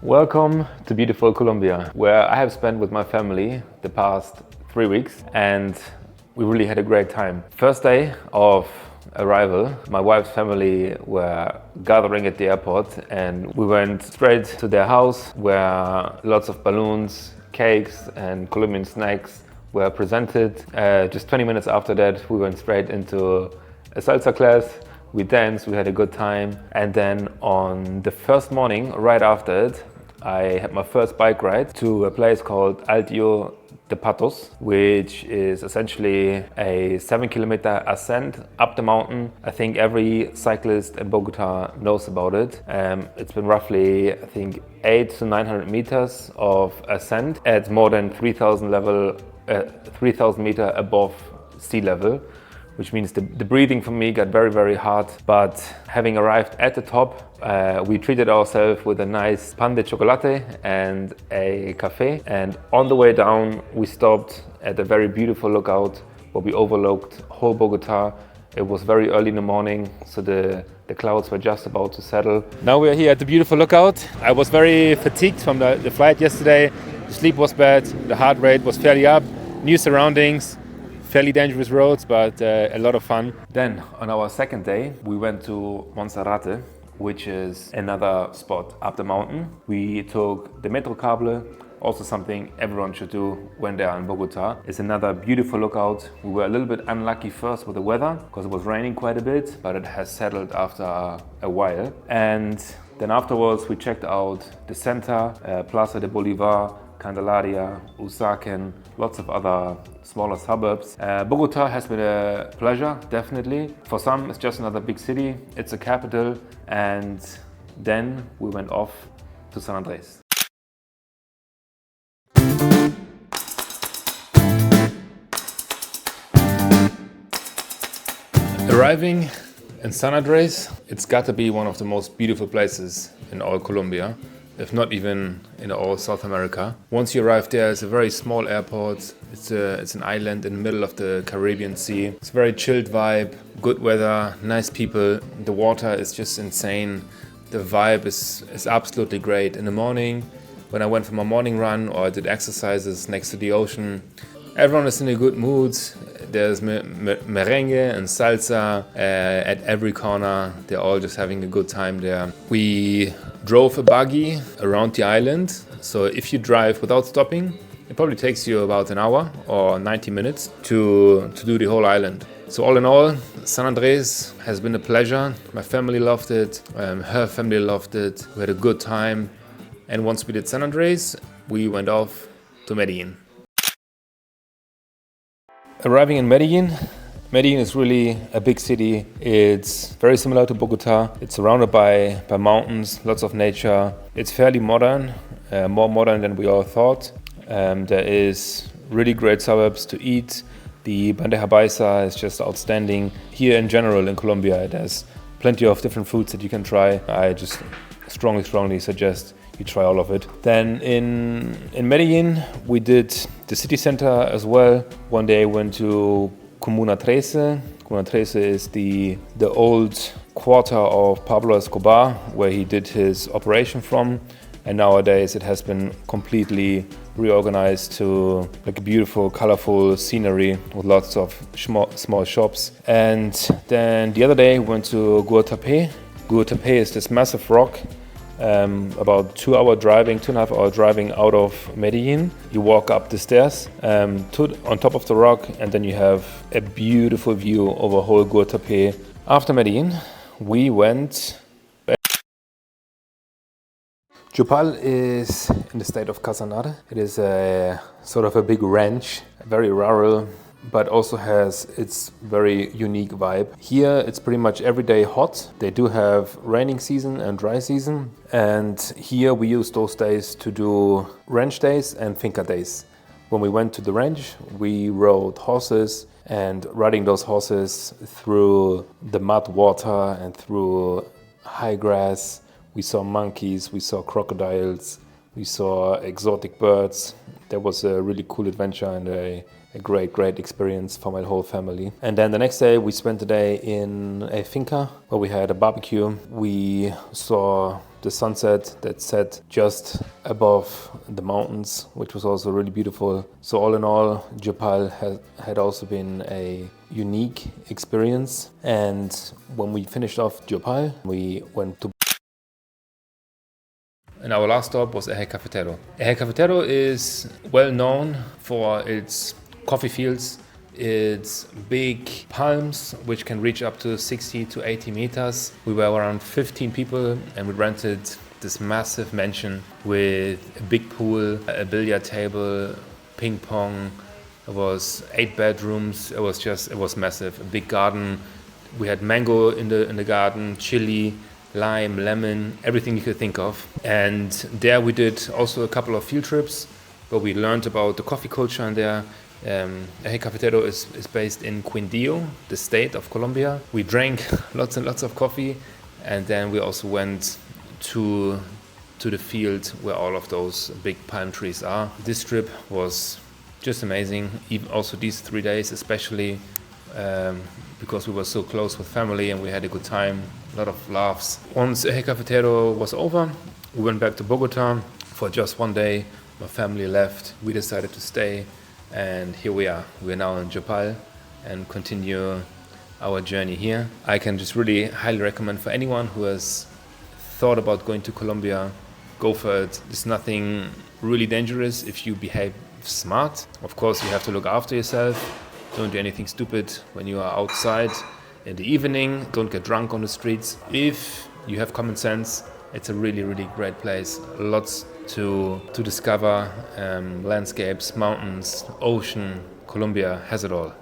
Welcome to beautiful Colombia, where I have spent with my family the past 3 weeks, and we really had a great time. First day of arrival, my wife's family were gathering at the airport, and we went straight to their house where lots of balloons, cakes and Colombian snacks were presented. Just 20 minutes after that, we went straight into a salsa class. We danced, we had a good time, and then on the first morning, right after it, I had my first bike ride to a place called Alto de Patios, which is essentially a 7-kilometer ascent up the mountain. I think every cyclist in Bogota knows about it. It's been roughly, I think, 800 to 900 meters of ascent at more than 3,000 meter above sea level, which means the breathing for me got very, very hard. But having arrived at the top, we treated ourselves with a nice pan de chocolate and a cafe. And on the way down, we stopped at a very beautiful lookout where we overlooked whole Bogota. It was very early in the morning, so the clouds were just about to settle. Now we are here at the beautiful lookout. I was very fatigued from the flight yesterday. The sleep was bad, the heart rate was fairly up, new surroundings, fairly dangerous roads, but a lot of fun. Then on our second day, we went to Monserrate, which is another spot up the mountain. We took the metro cable, also something everyone should do when they are in Bogota. It's another beautiful lookout. We were a little bit unlucky first with the weather because it was raining quite a bit, but it has settled after a while. And then afterwards, we checked out the center, Plaza de Bolivar, Candelaria, Usaquén, lots of other smaller suburbs. Bogota has been a pleasure, definitely. For some, it's just another big city. It's a capital. And then we went off to San Andrés. Arriving in San Andrés, it's got to be one of the most beautiful places in all Colombia, if not even in all South America. Once you arrive there, it's a very small airport. It's an island in the middle of the Caribbean Sea. It's a very chilled vibe, good weather, nice people. The water is just insane. The vibe is absolutely great. In the morning, when I went for my morning run or I did exercises next to the ocean, everyone is in a good mood. There's merengue and salsa at every corner. They're all just having a good time there. We drove a buggy around the island. So if you drive without stopping, it probably takes you about an hour or 90 minutes to do the whole island. So all in all, San Andrés has been a pleasure. My family loved it. Her family loved it. We had a good time. And once we did San Andrés, we went off to Medellin. Arriving in Medellin is really a big city. It's very similar to Bogota. It's surrounded by mountains, lots of nature. It's fairly modern, more modern than we all thought. There is really great suburbs to eat. The bandeja paisa is just outstanding. Here in general in Colombia, there's plenty of different foods that you can try. I just strongly suggest you try all of it. Then in Medellin, we did the city center as well. One day I went to Comuna 13. Comuna 13 is the old quarter of Pablo Escobar, where he did his operation from. And nowadays it has been completely reorganized to like a beautiful, colorful scenery with lots of small shops. And then the other day we went to Guatapé. Guatapé is this massive rock, about 2.5 hour driving out of Medellin. You walk up the stairs on top of the rock, and then you have a beautiful view over whole Guatapé. After Medellin, we went. Yopal is in the state of Casanare. It is a sort of a big ranch, very rural, but also has its very unique vibe. Here it's pretty much every day hot. They do have raining season and dry season. And here we use those days to do ranch days and finca days. When we went to the ranch, we rode horses, and riding those horses through the mud water and through high grass, we saw monkeys, we saw crocodiles, we saw exotic birds. That was a really cool adventure and a great experience for my whole family. And then the next day we spent the day in a finca where we had a barbecue. We saw the sunset that set just above the mountains, which was also really beautiful. So all in all, Yopal had also been a unique experience. And when we finished off Yopal, we went to... And our last stop was Eje Cafetero. Eje Cafetero is well known for its coffee fields, its big palms, which can reach up to 60 to 80 meters. We were around 15 people and we rented this massive mansion with a big pool, a billiard table, ping pong. It was 8 bedrooms. It was massive. A big garden. We had mango in the garden, chili, lime, lemon, everything you could think of. And there we did also a couple of field trips where we learned about the coffee culture in there. Eje Cafetero is based in Quindío, the state of Colombia. We drank lots and lots of coffee, and then we also went to the field where all of those big palm trees are. This trip was just amazing, even also these 3 days especially, because we were so close with family and we had a good time, a lot of laughs. Once Eje Cafetero was over, we went back to Bogota for just 1 day. My family left, we decided to stay. And here we are. We are now in Yopal and continue our journey here. I can just really highly recommend for anyone who has thought about going to Colombia, go for it. There's nothing really dangerous if you behave smart. Of course, you have to look after yourself. Don't do anything stupid when you are outside in the evening. Don't get drunk on the streets. If you have common sense, it's a really, really great place. Lots to discover, landscapes, mountains, ocean. Colombia has it all.